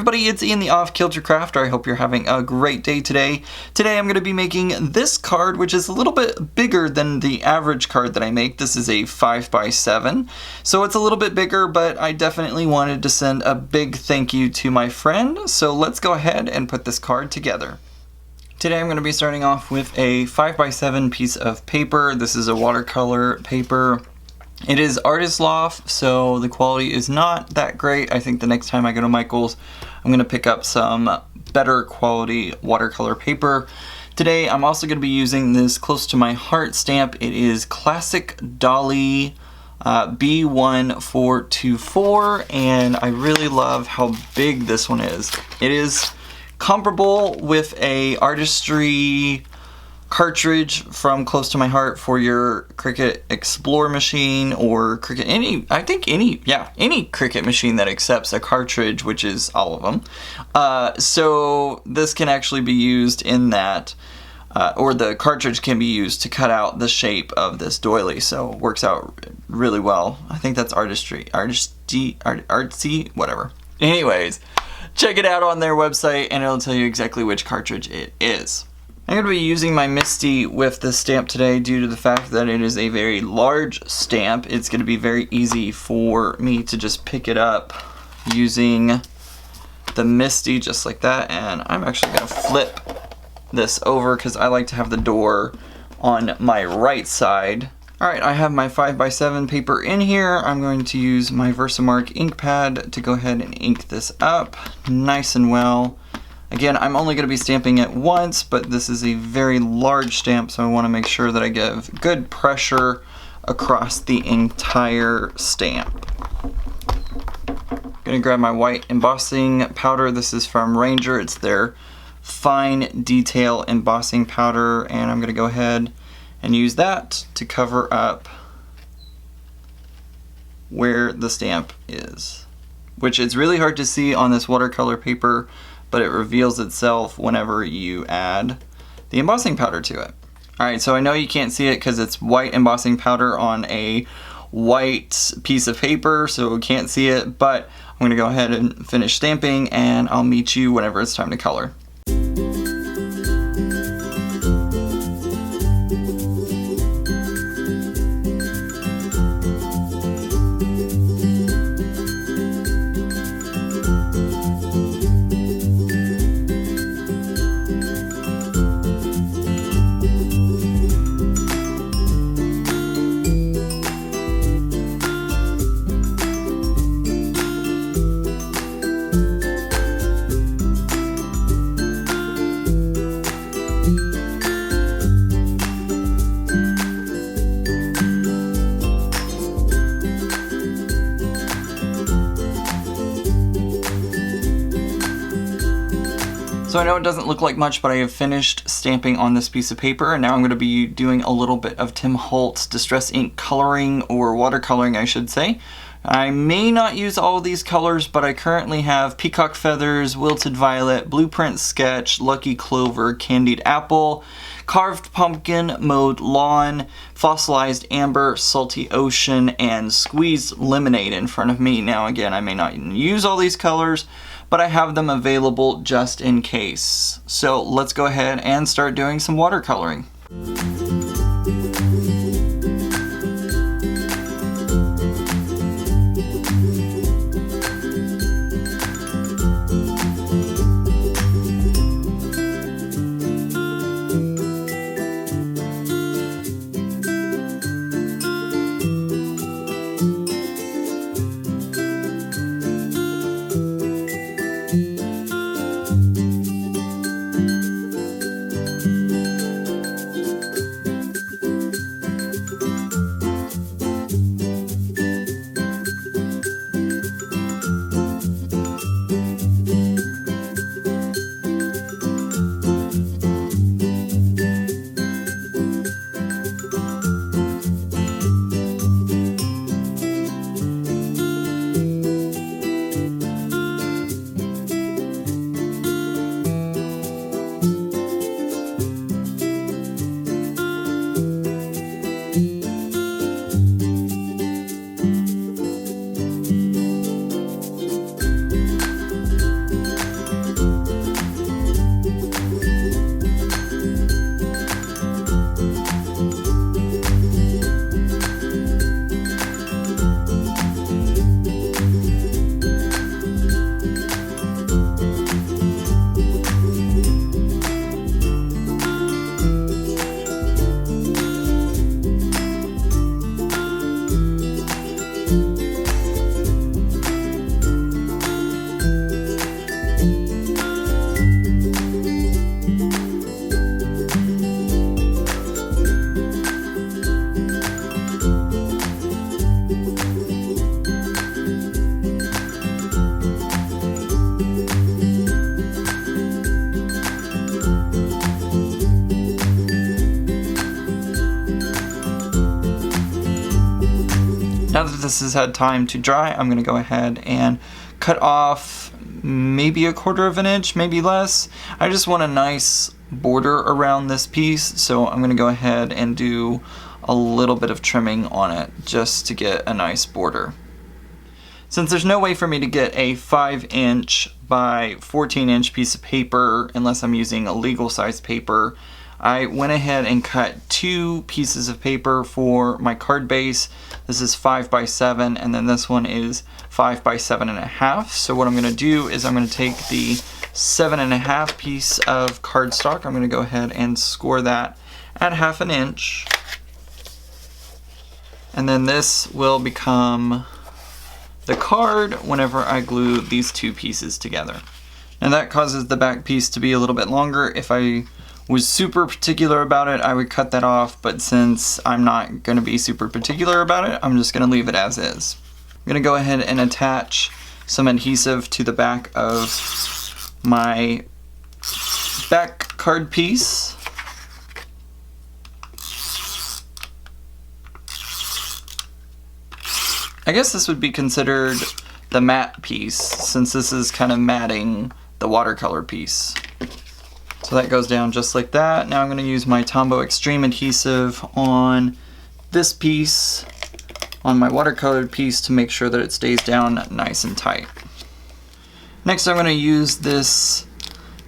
everybody, it's Ian the Off Kilter Crafter. I hope you're having a great day today. Today I'm going to be making this card, which is a little bit bigger than the average card that I make. This is a 5x7, so it's a little bit bigger, but I definitely wanted to send a big thank you to my friend. So let's go ahead and put this card together. Today I'm going to be starting off with a 5x7 piece of paper. This is a watercolor paper. It is Artist Loft, so the quality is not that great. I think the next time I go to Michael's, I'm going to pick up some better quality watercolor paper. Today I'm also going to be using this Close to My Heart stamp. It is Classic Dolly B1424, and I really love how big this one is. It is comparable with a artistry cartridge from Close to My Heart for your Cricut Explore machine or Cricut, any Cricut machine that accepts a cartridge, which is all of them. So this can actually be used in that, or the cartridge can be used to cut out the shape of this doily, so it works out really well. I think that's artsy, whatever. Anyways, check it out on their website and it'll tell you exactly which cartridge it is. I'm going to be using my Misty with this stamp today due to the fact that it is a very large stamp. It's going to be very easy for me to just pick it up using the Misty just like that, and I'm actually going to flip this over because I like to have the door on my right side. Alright, I have my 5x7 paper in here. I'm going to use my Versamark ink pad to go ahead and ink this up nice and well. Again, I'm only going to be stamping it once, but this is a very large stamp, so I want to make sure that I give good pressure across the entire stamp. I'm going to grab my white embossing powder. This is from Ranger. It's their fine detail embossing powder, and I'm going to go ahead and use that to cover up where the stamp is, which is really hard to see on this watercolor paper, but it reveals itself whenever you add the embossing powder to it. Alright, so I know you can't see it because it's white embossing powder on a white piece of paper, so we can't see it, but I'm going to go ahead and finish stamping and I'll meet you whenever it's time to color. So I know it doesn't look like much, but I have finished stamping on this piece of paper, and now I'm going to be doing a little bit of Tim Holtz Distress Ink coloring, or watercoloring I should say. I may not use all of these colors, but I currently have Peacock Feathers, Wilted Violet, Blueprint Sketch, Lucky Clover, Candied Apple, Carved Pumpkin, Mowed Lawn, Fossilized Amber, Salty Ocean, and Squeezed Lemonade in front of me. Now again, I may not use all these colors, but I have them available just in case. So let's go ahead and start doing some watercoloring. Now that this has had time to dry, I'm going to go ahead and cut off maybe 1/4 of an inch, maybe less. I just want a nice border around this piece, so I'm going to go ahead and do a little bit of trimming on it just to get a nice border. Since there's no way for me to get a 5" by 14" piece of paper unless I'm using a legal size paper, I went ahead and cut 2 pieces of paper for my card base. This is 5 by 7, and then this one is 5 by 7.5. So what I'm going to do is I'm going to take the 7.5 piece of cardstock. I'm going to go ahead and score that at 1/2 inch. And then this will become the card whenever I glue these 2 pieces together. And that causes the back piece to be a little bit longer. If I was super particular about it, I would cut that off, but since I'm not going to be super particular about it, I'm just going to leave it as is. I'm going to go ahead and attach some adhesive to the back of my back card piece. I guess this would be considered the matte piece, since this is kind of matting the watercolor piece. So that goes down just like that. Now I'm going to use my Tombow Extreme adhesive on this piece, on my watercolored piece, to make sure that it stays down nice and tight. Next I'm going to use this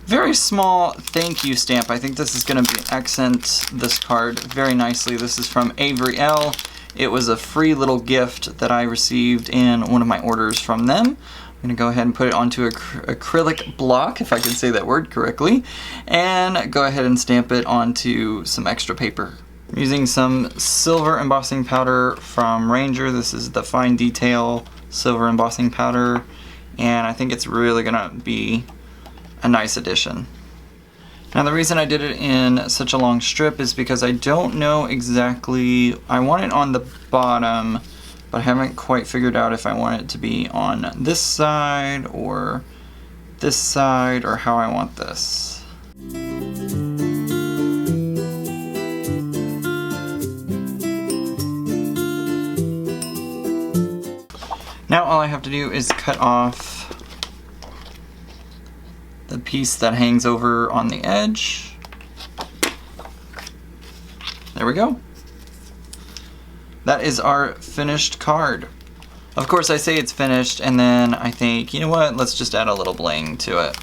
very small thank you stamp. I think this is going to accent this card very nicely. This is from Avery L. It was a free little gift that I received in one of my orders from them. I'm going to go ahead and put it onto an acrylic block, if I can say that word correctly, and go ahead and stamp it onto some extra paper. I'm using some silver embossing powder from Ranger. This is the Fine Detail silver embossing powder, and I think it's really going to be a nice addition. Now the reason I did it in such a long strip is because I don't know exactly, I want it on the bottom, but I haven't quite figured out if I want it to be on this side or how I want this. Now all I have to do is cut off the piece that hangs over on the edge. There we go. That is our finished card. Of course I say it's finished and then I think, you know what, let's just add a little bling to it.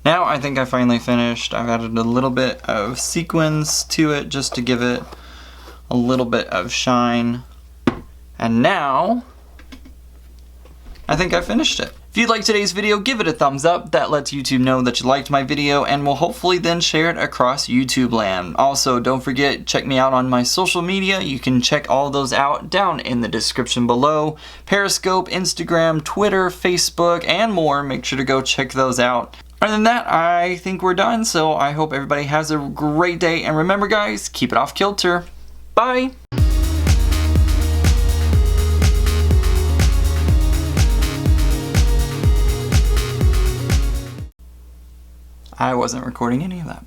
Now I think I finally finished. I've added a little bit of sequins to it just to give it a little bit of shine. And now I think I finished it. If you liked today's video, give it a thumbs up. That lets YouTube know that you liked my video and will hopefully then share it across YouTube land. Also, don't forget, check me out on my social media. You can check all those out down in the description below. Periscope, Instagram, Twitter, Facebook, and more. Make sure to go check those out. Other than that, I think we're done, so I hope everybody has a great day. And remember guys, keep it off kilter. Bye! I wasn't recording any of that.